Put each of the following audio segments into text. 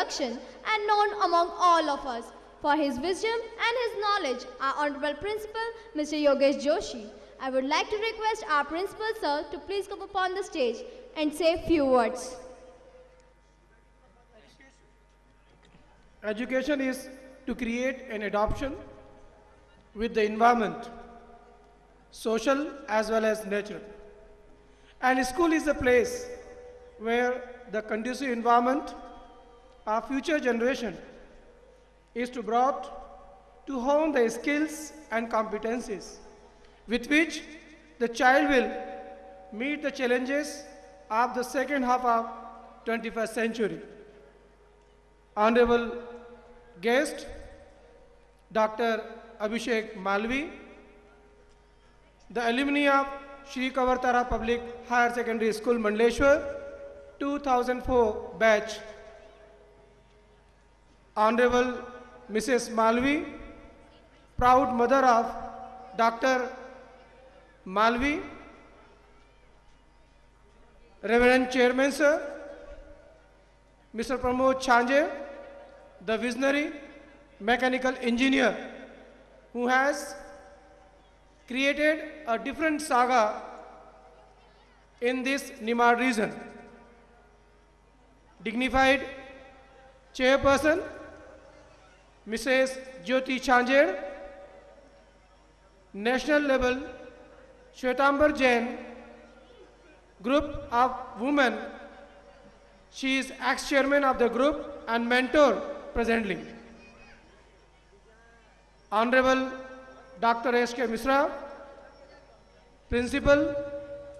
introduction and known among all of us for his wisdom and his knowledge, our Honorable Principal, Mr. Yogesh Joshi. I would like to request our Principal Sir to please come upon the stage and say a few words. Education is to create an adoption with the environment, social as well as natural. And school is a place where the conducive environment, our future generation, is to brought to hone the skills and competencies with which the child will meet the challenges of the second half of 21st century. Honorable guest, Dr. Abhishek Malvi, the alumni of Shri Kavartara Public Higher Secondary School, Mandleshwar, 2004 batch. Honorable Mrs. Malvi, proud mother of Dr. Malvi, Reverend Chairman Sir, Mr. Pramod Chanje, the visionary mechanical engineer who has created a different saga in this Nimar region. Dignified Chairperson, Mrs. Jyoti Chanjer, National Level Shwetambar Jain, Group of Women. She is ex-chairman of the group and mentor presently. Honorable Dr. S.K. Misra, Principal,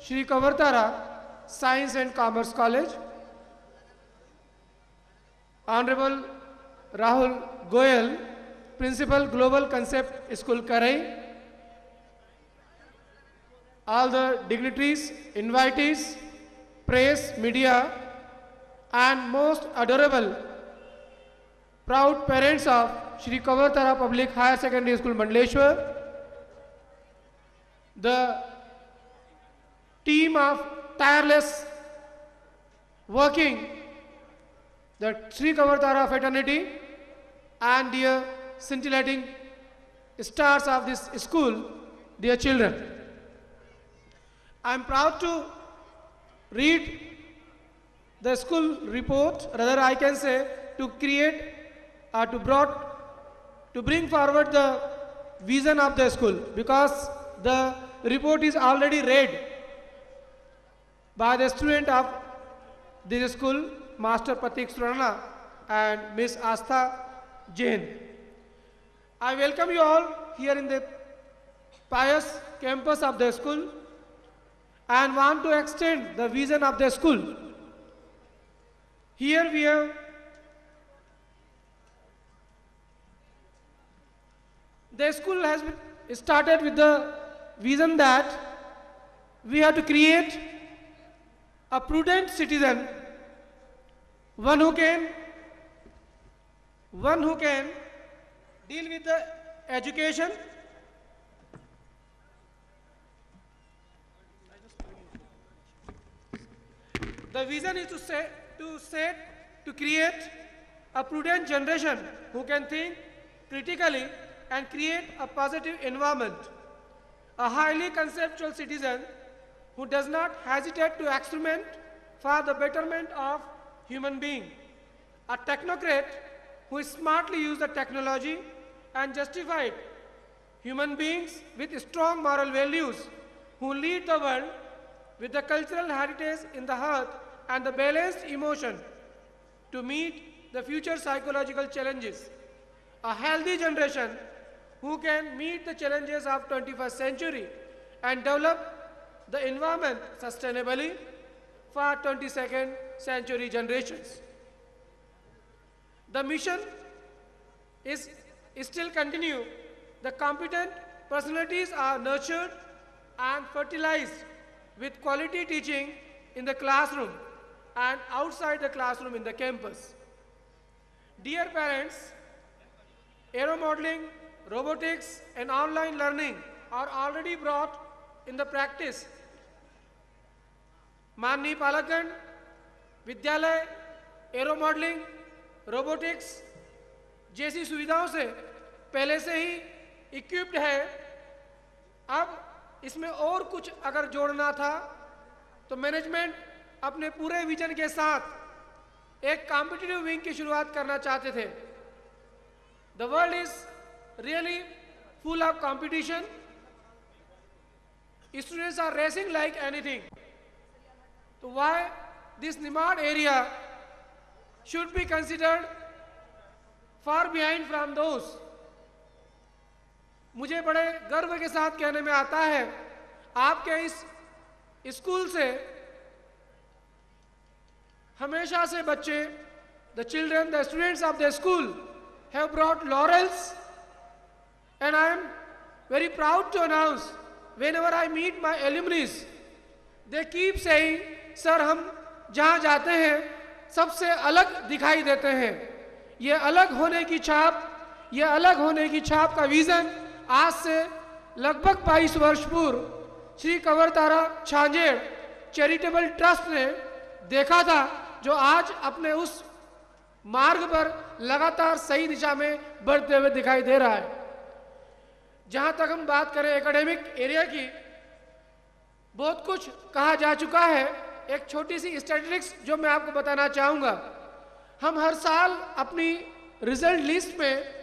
Shri Kavartara Science and Commerce College. Honorable Rahul Goyal, Principal, Global Concept School, Karai. All the dignitaries, invitees, press, media, and most adorable, proud parents of Shri Kavartara Public Higher Secondary School, Mandleshwar, the team of tireless working, the Shri Kavartara fraternity, and dear scintillating stars of this school, dear children. I am proud to read the school report, rather I can say to create or to bring forward the vision of the school, because the report is already read by the student of this school, Master Pratik Surana and Miss Astha Jain. I welcome you all here in the pious campus of the school and want to extend the vision of the school. Here we have the school has been started with the vision that we have to create a prudent citizen, one who can deal with the education, the vision is to create a prudent generation who can think critically and create a positive environment, a highly conceptual citizen who does not hesitate to experiment for the betterment of human being, a technocrat who smartly uses the technology and justified human beings with strong moral values, who lead the world with the cultural heritage in the heart and the balanced emotion to meet the future psychological challenges, a healthy generation who can meet the challenges of 21st century and develop the environment sustainably for 22nd century generations. The mission is still continue. The competent personalities are nurtured and fertilized with quality teaching in the classroom and outside the classroom in the campus. Dear parents, aero modeling, robotics and online learning are already brought in the practice. Manni Palagan, Vidyalay, aero modeling, robotics जैसी सुविधाओं से पहले से ही equipped है। अब इसमें और कुछ अगर जोड़ना था तो मैनेजमेंट अपने पूरे विजन के साथ एक कॉम्पिटिटिव विंग की शुरुआत करना चाहते थे। The world is really full of competition. Students are racing like anything. So why this Nimad area should be considered far behind from those? मुझे बड़े गर्व के साथ कहने में आता है, आपके इस स्कूल से हमेशा से बच्चे, the children, the students of the school have brought laurels, and I am very proud to announce, whenever I meet my alumni, they keep saying, sir हम जहाँ जाते हैं सबसे अलग दिखाई देते हैं। ये अलग होने की छाप, ये अलग होने की छाप का विजन आज से लगभग 22 वर्ष पूर्व श्री कंवरतारा छांजेड़ चैरिटेबल ट्रस्ट ने देखा था, जो आज अपने उस मार्ग पर लगातार सही दिशा में बढ़ते हुए दिखाई दे रहा है। जहां तक हम बात करें एकेडमिक एरिया की, बहुत कुछ कहा जा चुका है। एक छोटी सी स्टैटिस्टिक्स जो मैं आपको बताना चाहूंगा, हम हर साल अपनी रिजल्ट लिस्ट में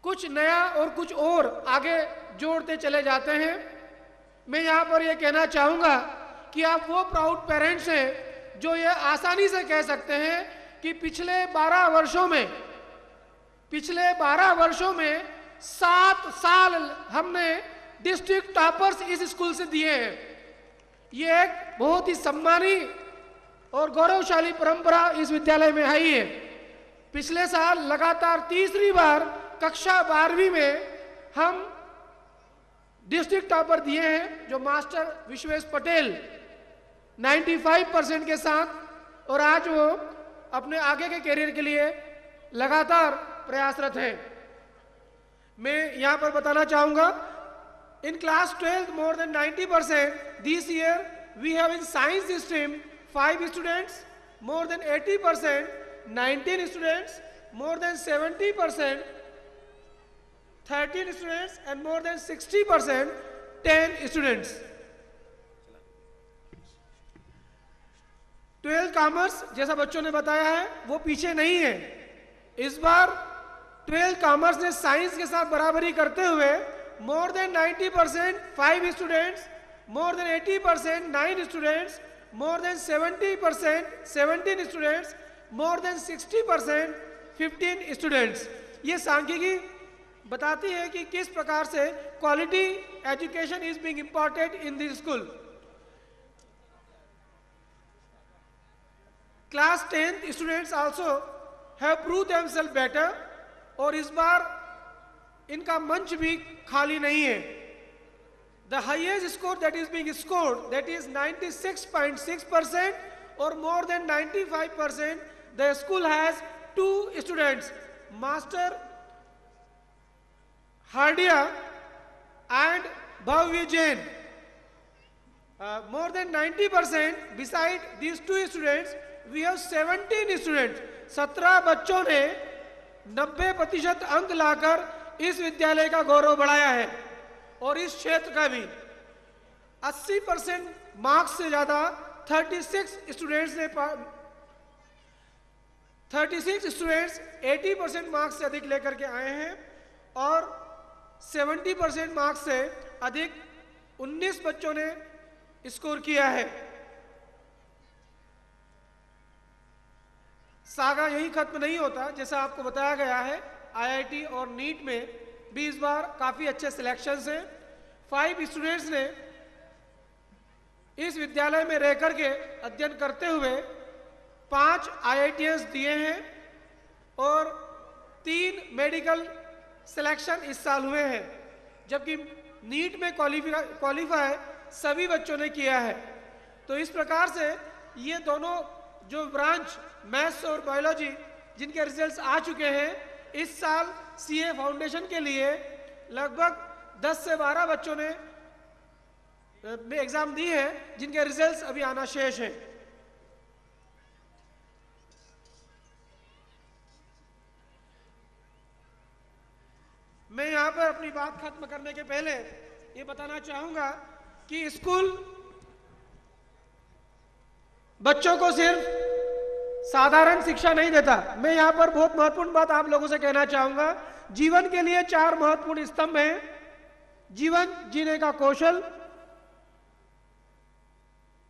कुछ नया और कुछ और आगे जोड़ते चले जाते हैं। मैं यहां पर यह कहना चाहूंगा कि आप वो प्राउड पेरेंट्स हैं जो ये आसानी से कह सकते हैं कि पिछले 12 वर्षों में 7 साल हमने डिस्ट्रिक्ट टॉपर्स इस स्कूल से दिए हैं। ये एक बहुत ही सम्मानी और गौरवशाली परंपरा इस विद्यालय में आई है। पिछले साल लगातार तीसरी बार कक्षा 12वीं में हम डिस्ट्रिक्ट टॉपर दिए हैं, जो मास्टर विश्वेश पटेल 95% के साथ, और आज वो अपने आगे के करियर के लिए लगातार प्रयासरत हैं। मैं यहां पर बताना चाहूंगा, in class 12 more than 90%, this year we have in science stream 5 students, more than 80%, 19 students, more than 70%, 13 students, and more than 60%, 10 students. 12 commerce जैसा बच्चों ने बताया है वो पीछे नहीं है। इस बार 12 कॉमर्स ने साइंस के साथ बराबरी करते हुए more than 90% 5 students, more than 80% 9 students, more than 70% 17 students, more than 60% 15 students। ये सांख्यिकी बताती है कि किस प्रकार से quality education is being imparted in this school. Class 10th students also have prove themselves better, और इस बार इनका मंच भी खाली नहीं है। The highest score that is being scored that is 96.6%, और more than 95%। The school has 2 students, master Hardiya and Bhavya Jain. More than 90%. Beside these 2 students, we have 17 students. 17 बच्चों ने 90% अंक लाकर इस विद्यालय का गौरव बढ़ाया है, और इस क्षेत्र का भी 80% मार्क्स से ज्यादा 36 स्टूडेंट्स 80% मार्क्स से अधिक लेकर के आए हैं, और 70% मार्क्स से अधिक 19 बच्चों ने स्कोर किया है। सागा यही खत्म नहीं होता, जैसा आपको बताया गया है आईआईटी और नीट में भी इस बार काफी अच्छे सिलेक्शंस हैं। 5 स्टूडेंट्स ने इस विद्यालय में रह करके अध्ययन करते हुए 5 आईआईटीएस दिए हैं, और 3 मेडिकल सिलेक्शन इस साल हुए हैं, जबकि नीट में क्वालिफाई सभी बच्चों ने किया है। तो इस प्रकार से ये दोनों जो ब्रांच मैथ्स और बायोलॉजी जिनके रिजल्ट्स आ चुके हैं, इस साल सीए फाउंडेशन के लिए लगभग 10 से 12 बच्चों ने एग्जाम दी है, जिनके रिजल्ट्स अभी आना शेष हैं। मैं यहाँ पर अपनी बात खत्म करने के पहले ये बताना चाहूंगा कि स्कूल बच्चों को सिर्फ साधारण शिक्षा नहीं देता। मैं यहाँ पर बहुत महत्वपूर्ण बात आप लोगों से कहना चाहूंगा। जीवन के लिए 4 महत्वपूर्ण स्तंभ हैं। जीवन जीने का कौशल,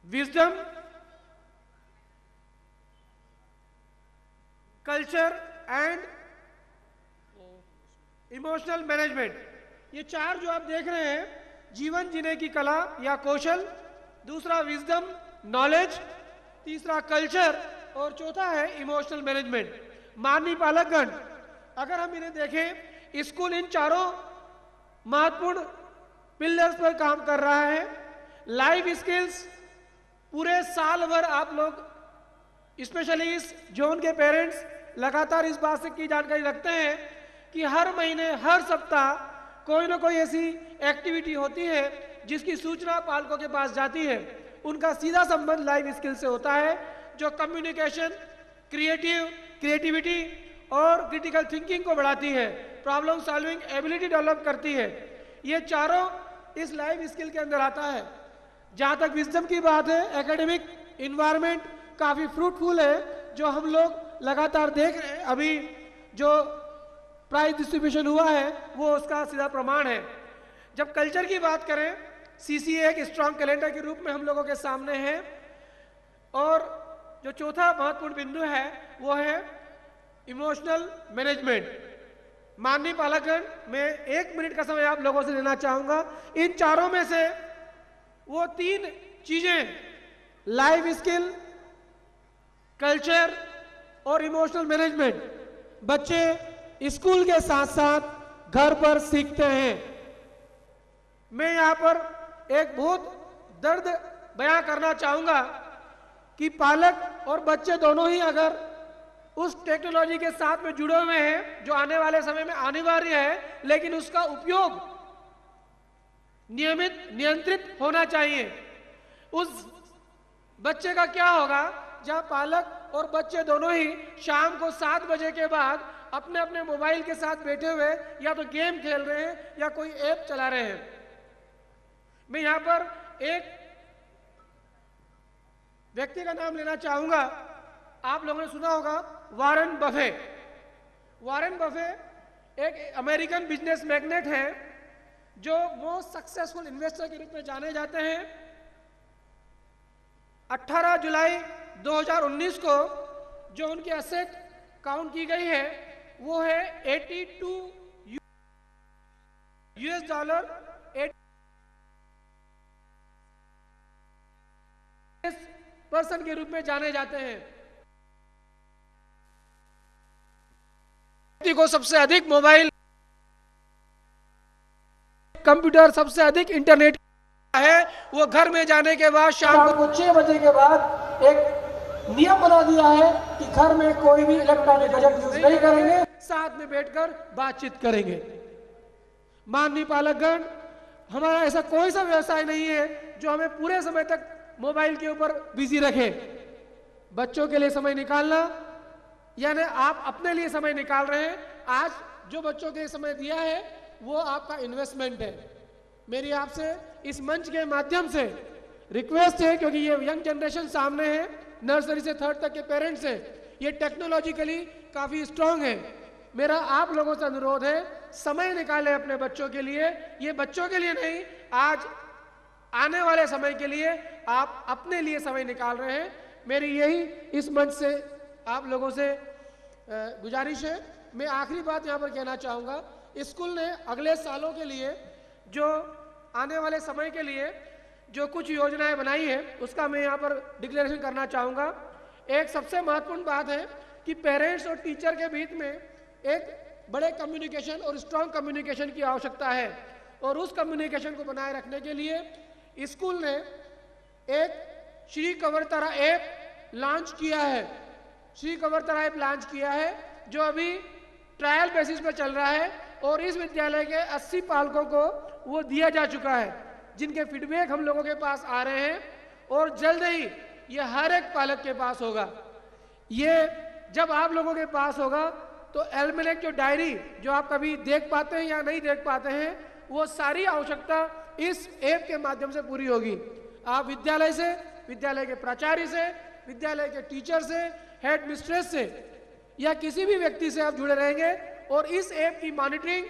wisdom, culture and emotional management. ये 4 जो आप देख रहे हैं, जीवन जीने की कला या कौशल, दूसरा विजडम नॉलेज, तीसरा कल्चर और चौथा है इमोशनल मैनेजमेंट। माननीय पालकगण, अगर हम इन्हें देखें, स्कूल इन 4 महत्वपूर्ण पिलर्स पर काम कर रहा है। लाइफ स्किल्स, पूरे साल भर आप लोग स्पेशली इस जोन के पेरेंट्स लगातार इस बात से की जानकारी रखते हैं कि हर महीने हर सप्ताह कोई ना कोई ऐसी एक्टिविटी होती है जिसकी सूचना पालकों के पास जाती है। उनका सीधा संबंध लाइफ स्किल से होता है, जो कम्युनिकेशन, क्रिएटिविटी और क्रिटिकल थिंकिंग को बढ़ाती है, प्रॉब्लम सॉल्विंग एबिलिटी डेवलप करती है। ये चारों इस लाइफ स्किल के अंदर आता है। जहां तक विजडम की बात है, एकेडमिक इन्वायरमेंट काफी फ्रूटफुल है, जो हम लोग लगातार देख रहे हैं। अभी जो प्राइज डिस्ट्रीब्यूशन हुआ है वो उसका सीधा प्रमाण है। जब कल्चर की बात करें, सीसीए एक स्ट्रॉन्ग कैलेंडर के रूप में हम लोगों के सामने है। और जो चौथा महत्वपूर्ण बिंदु है वो है इमोशनल मैनेजमेंट। माननीय पालकगण, मैं 1 मिनट का समय आप लोगों से लेना चाहूंगा। इन चारों में से वो 3 चीजें, लाइफ स्किल, कल्चर और इमोशनल मैनेजमेंट, बच्चे स्कूल के साथ साथ घर पर सीखते हैं। मैं यहां पर एक बहुत दर्द बयां करना चाहूंगा कि पालक और बच्चे दोनों ही अगर उस टेक्नोलॉजी के साथ में जुड़े हुए हैं जो आने वाले समय में अनिवार्य है, लेकिन उसका उपयोग नियंत्रित होना चाहिए। उस बच्चे का क्या होगा जहां पालक और बच्चे दोनों ही शाम को 7 बजे के बाद अपने अपने मोबाइल के साथ बैठे हुए या तो गेम खेल रहे हैं या कोई ऐप चला रहे हैं। मैं यहां पर एक व्यक्ति का नाम लेना चाहूंगा। आप लोगों ने सुना होगा वॉरेन बफे। वॉरेन बफे एक अमेरिकन बिजनेस मैग्नेट हैं जो मोस्ट सक्सेसफुल इन्वेस्टर के रूप में जाने जाते हैं। 18 जुलाई 2019 को जो उनकी एसेट काउंट की गई है वो है 82 US डॉलर पर्सन के रूप में जाने जाते हैं। व्यक्ति को सबसे अधिक मोबाइल, कंप्यूटर, सबसे अधिक इंटरनेट है। वो घर में जाने के बाद शाम को 6 बजे के बाद एक नियम बना दिया है कि घर में कोई भी इलेक्ट्रॉनिक गैजेट यूज नहीं करेंगे, साथ में बैठकर बातचीत करेंगे। माननीय पालकगण, हमारा ऐसा कोई सा व्यवसाय नहीं है जो हमें पूरे समय तक मोबाइल के ऊपर बिजी रखे। बच्चों के लिए समय निकालना, यानी आप अपने लिए समय निकाल रहे हैं। आज जो बच्चों के समय दिया है वो आपका इन्वेस्टमेंट है। मेरी आपसे इस मंच के माध्यम से रिक्वेस्ट है, क्योंकि ये यंग जनरेशन सामने है, नर्सरी से 3rd तक के पेरेंट्स हैं, ये टेक्नोलॉजिकली काफी स्ट्रांग है। मेरा आप लोगों से अनुरोध है, समय निकालें अपने बच्चों के लिए। ये बच्चों के लिए नहीं, आज आने वाले समय के लिए आप अपने लिए समय निकाल रहे हैं। मेरी यही इस मंच से आप लोगों से गुजारिश है। मैं आखिरी बात यहाँ पर कहना चाहूँगा, स्कूल ने अगले सालों के लिए, जो आने वाले समय के लिए जो कुछ योजनाएं बनाई है उसका मैं यहाँ पर डिक्लेरेशन करना चाहूँगा। एक सबसे महत्वपूर्ण बात है कि पेरेंट्स और टीचर के बीच में एक बड़े कम्युनिकेशन और स्ट्रॉन्ग कम्युनिकेशन की आवश्यकता है। और उस कम्युनिकेशन को बनाए रखने के लिए स्कूल ने एक श्री कवरतारा ऐप लॉन्च किया है। श्री कवरतारा ऐप लॉन्च किया है जो अभी ट्रायल बेसिस पर चल रहा है और इस विद्यालय के 80 पालकों को वो दिया जा चुका है, जिनके फीडबैक हम लोगों के पास आ रहे हैं और जल्द ही ये हर एक पालक के पास होगा। ये जब आप लोगों के पास होगा तो एल्मेनेक जो डायरी जो आप कभी देख पाते हैं या नहीं देख पाते हैं, वो सारी आवश्यकता इस ऐप के माध्यम से पूरी होगी। आप विद्यालय से, विद्यालय के प्राचार्य से, विद्यालय के टीचर से, हेड मिस्ट्रेस से या किसी भी व्यक्ति से आप जुड़े रहेंगे और इस ऐप की मॉनिटरिंग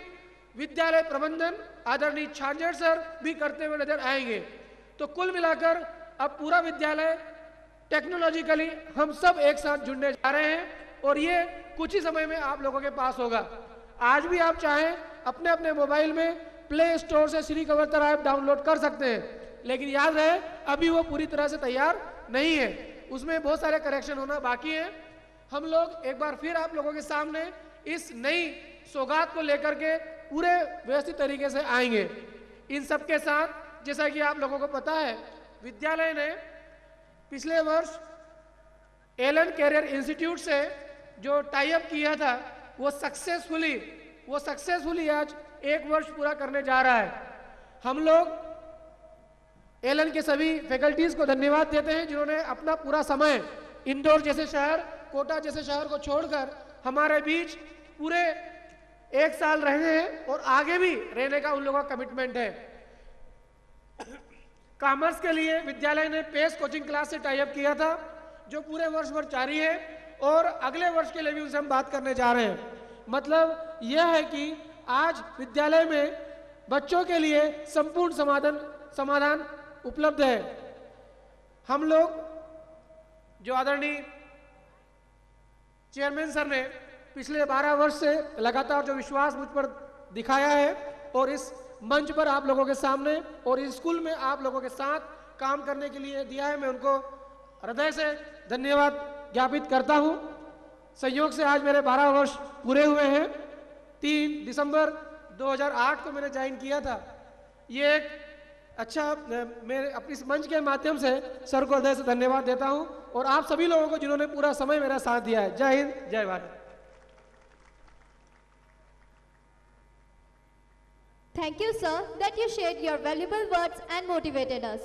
विद्यालय प्रबंधन आदरणीय छांजर सर भी करते हुए नजर आएंगे। तो कुल मिलाकर अब पूरा विद्यालय टेक्नोलॉजिकली हम सब एक साथ जुड़ने जा रहे हैं और ये कुछ ही समय में आप लोगों के पास होगा। आज भी आप चाहें अपने अपने मोबाइल में प्ले स्टोर से श्री कवरतर ऐप डाउनलोड कर सकते हैं, लेकिन याद रहे अभी वो पूरी तरह से तैयार नहीं है, उसमें बहुत सारे करेक्शन होना बाकी है। हम लोग एक बार फिर आप लोगों के सामने इस नई सौगात को लेकर के पूरे व्यवस्थित तरीके से आएंगे। इन सब के साथ जैसा कि आप लोगों को पता है, विद्यालय ने पिछले वर्ष एलन कैरियर इंस्टीट्यूट से जो टाई अप किया था वो सक्सेसफुली आज 1 वर्ष पूरा करने जा रहा है। हम लोग एलन के सभी फैकल्टीज को धन्यवाद देते हैं जिन्होंने अपना पूरा समय इंदौर जैसे शहर, कोटा जैसे शहर को छोड़कर हमारे बीच पूरे 1 साल रहे हैं और आगे भी रहने का उन लोगों का कमिटमेंट है। कॉमर्स के लिए विद्यालय ने पेस कोचिंग क्लास से टाई अप किया था जो पूरे वर्ष भर जारी है और अगले वर्ष के लिए भी उनसे हम बात करने जा रहे हैं। मतलब यह है कि आज विद्यालय में बच्चों के लिए संपूर्ण समाधान उपलब्ध है। हम लोग जो आदरणीय चेयरमैन सर ने पिछले 12 वर्ष से लगातार जो विश्वास मुझ पर दिखाया है और इस मंच पर आप लोगों के सामने और इस स्कूल में आप लोगों के साथ काम करने के लिए दिया है, मैं उनको हृदय से धन्यवाद ज्ञापित करता हूं। संयोग से आज मेरे 12 वर्ष पूरे हुए हैं। 3 दिसंबर 2008 को मैंने ज्वाइन किया था। ये एक अच्छा, मैं अपनी इस मंच के माध्यम से सर को हृदय से धन्यवाद देता हूं और आप सभी लोगों को जिन्होंने पूरा समय मेरा साथ दिया है। जय हिंद, जय Bharat. Thank you, sir, that you shared your valuable words and motivated us.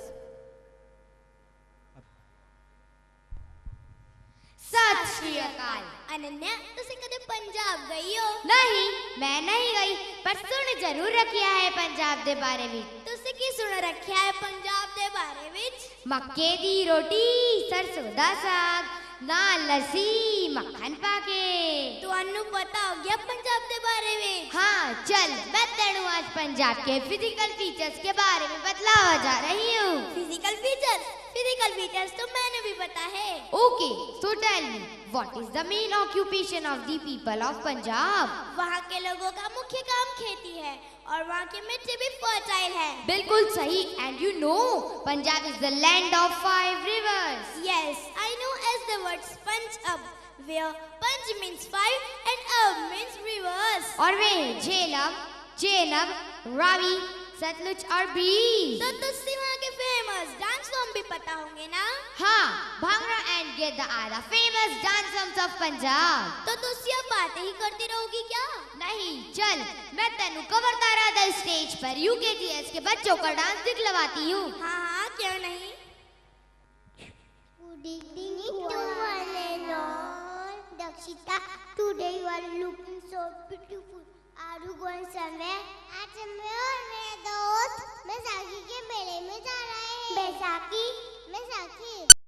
सत श्री अकाल। अनन्या, तुसी कदे पंजाब गई हो? नहीं, मैं नहीं गई, पर सुन जरूर रखिया है पंजाब दे बारे में। तुसी की सुन रखिया है पंजाब दे बारे विच? मक्के दी रोटी, सरसों दा साग, नाल लस्सी, मक्खन पाके। तुहानू पता हो गया पंजाब दे बारे में? हाँ, चल मैं तेनू आज पंजाब के फिजिकल फीचर्स के बारे में बतलावा जा रही हूँ। फिजिकल फीचर्स तो मैंने भी पता है। Okay, so tell me, what is the main occupation of the people of Punjab? वहाँ के लोगों का मुख्य काम खेती है और वहाँ की मिट्टी भी फर्टाइल है। बिल्कुल सही। And you know, Punjab is the land of 5 rivers. Yes, I know as the word sponge up, where punch means 5 and up means rivers. और वे झेलम, चेनब, रावी, सतलुज और ब्रीज। तो तुसी वहाँ के फेमस डांस फॉर्म भी पता होंगे ना? हाँ, bhangra and Giddha are the famous dance forms of Punjab. तो तुसी अब बातें ही करती रहोगी क्या? नहीं, चल मैं तेनू कवरदारा द स्टेज पर UKGS के बच्चों का डांस दिखलवाती हूँ। हाँ, क्यों नहीं? Good evening to one and all. Dakshita, today you are looking so beautiful. Are you going somewhere? आज मैं और मेरे दोस्त बैसाखी के मेले में जा रहे हैं। बैसाखी